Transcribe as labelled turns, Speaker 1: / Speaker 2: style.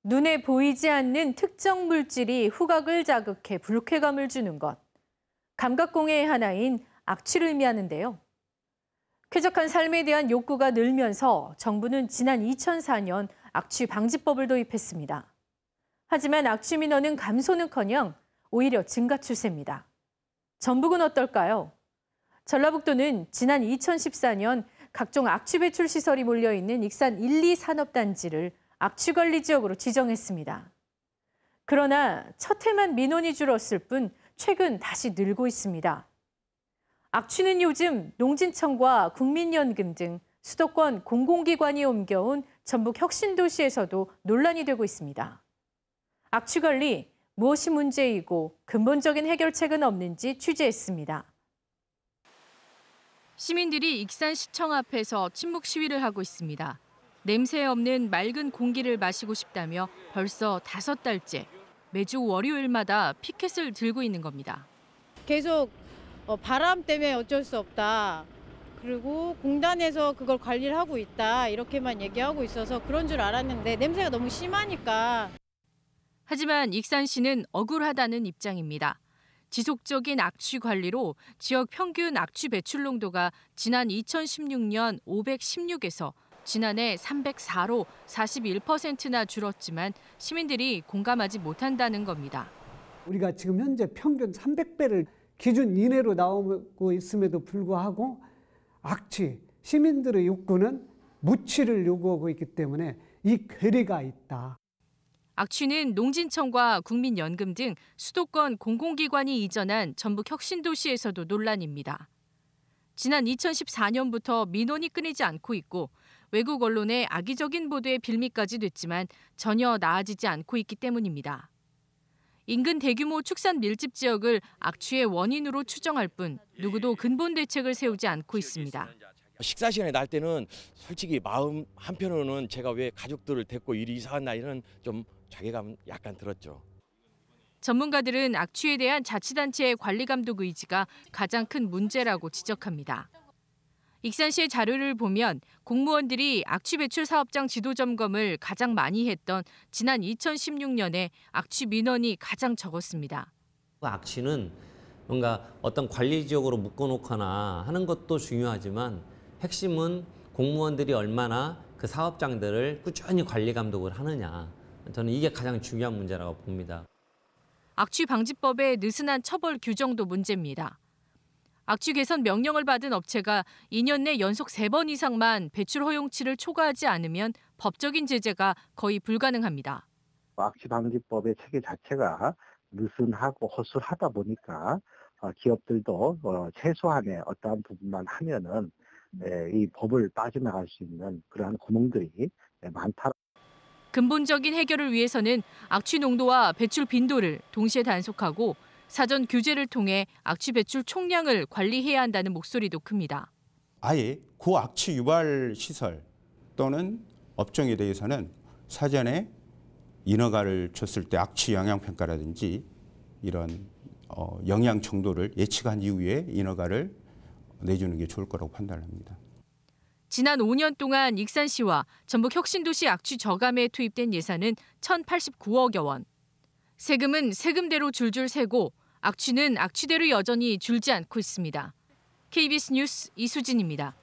Speaker 1: 눈에 보이지 않는 특정 물질이 후각을 자극해 불쾌감을 주는 것. 감각공해의 하나인 악취를 의미하는데요. 쾌적한 삶에 대한 욕구가 늘면서 정부는 지난 2004년 악취 방지법을 도입했습니다. 하지만 악취 민원은 감소는커녕 오히려 증가 추세입니다. 전북은 어떨까요? 전라북도는 지난 2014년 각종 악취 배출 시설이 몰려있는 익산 1, 2 산업단지를 악취관리 지역으로 지정했습니다. 그러나 첫 해만 민원이 줄었을 뿐 최근 다시 늘고 있습니다. 악취는 요즘 농진청과 국민연금 등 수도권 공공기관이 옮겨온 전북 혁신도시에서도 논란이 되고 있습니다. 악취 관리, 무엇이 문제이고 근본적인 해결책은 없는지 취재했습니다.
Speaker 2: 시민들이 익산시청 앞에서 침묵 시위를 하고 있습니다. 냄새 없는 맑은 공기를 마시고 싶다며 벌써 5달째 매주 월요일마다 피켓을 들고 있는 겁니다.
Speaker 3: 계속 바람 때문에 어쩔 수 없다. 그리고 공단에서 그걸 관리를 하고 있다. 이렇게만 얘기하고 있어서 그런 줄 알았는데 냄새가 너무 심하니까.
Speaker 2: 하지만 익산시는 억울하다는 입장입니다. 지속적인 악취 관리로 지역 평균 악취 배출 농도가 지난 2016년 516에서 지난해 304로 41%나 줄었지만 시민들이 공감하지 못한다는 겁니다.
Speaker 4: 우리가 지금 현재 평균 300배를 기준 이내로 나오고 있음에도 불구하고 악취, 시민들의 욕구는 무취를 요구하고 있기 때문에 이 괴리가 있다.
Speaker 2: 악취는 농진청과 국민연금 등 수도권 공공기관이 이전한 전북 혁신도시에서도 논란입니다. 지난 2014년부터 민원이 끊이지 않고 있고 외국 언론의 악의적인 보도에 빌미까지 됐지만 전혀 나아지지 않고 있기 때문입니다. 인근 대규모 축산 밀집 지역을 악취의 원인으로 추정할 뿐 누구도 근본 대책을 세우지 않고 있습니다.
Speaker 5: 식사 시간에 날 때는 솔직히 마음 한편으로는 제가 왜 가족들을 데리고 이리 이사 왔나 이런 좀 자괴감 약간 들었죠.
Speaker 2: 전문가들은 악취에 대한 자치단체의 관리 감독 의지가 가장 큰 문제라고 지적합니다. 익산시의 자료를 보면 공무원들이 악취 배출 사업장 지도 점검을 가장 많이 했던 지난 2016년에 악취 민원이 가장 적었습니다.
Speaker 6: 악취는 뭔가 어떤 관리 지역으로 묶어놓거나 하는 것도 중요하지만 핵심은 공무원들이 얼마나 그 사업장들을 꾸준히 관리 감독을 하느냐. 저는 이게 가장 중요한 문제라고 봅니다.
Speaker 2: 악취 방지법의 느슨한 처벌 규정도 문제입니다. 악취 개선 명령을 받은 업체가 2년 내 연속 3번 이상만 배출 허용치를 초과하지 않으면 법적인 제재가 거의 불가능합니다.
Speaker 7: 악취 방지법의 체계 자체가 느슨하고 허술하다 보니까 기업들도 최소한의 어떠한 부분만 하면은 이 법을 빠져나갈 수 있는 그러한 구멍들이 많다.
Speaker 2: 근본적인 해결을 위해서는 악취 농도와 배출 빈도를 동시에 단속하고 사전 규제를 통해 악취 배출 총량을 관리해야 한다는 목소리도 큽니다.
Speaker 8: 아예 고악취 유발 시설 또는 업종에 대해서는 사전에 인허가를 줬을 때 악취 영향 평가라든지 이런 영향 정도를 예측한 이후에 인허가를 내주는 게 좋을 거라고 판단합니다.
Speaker 2: 지난 5년 동안 익산시와 전북 혁신도시 악취 저감에 투입된 예산은 1,089억여 원. 세금은 세금대로 줄줄 새고 악취는 악취대로 여전히 줄지 않고 있습니다. KBS 뉴스 이수진입니다.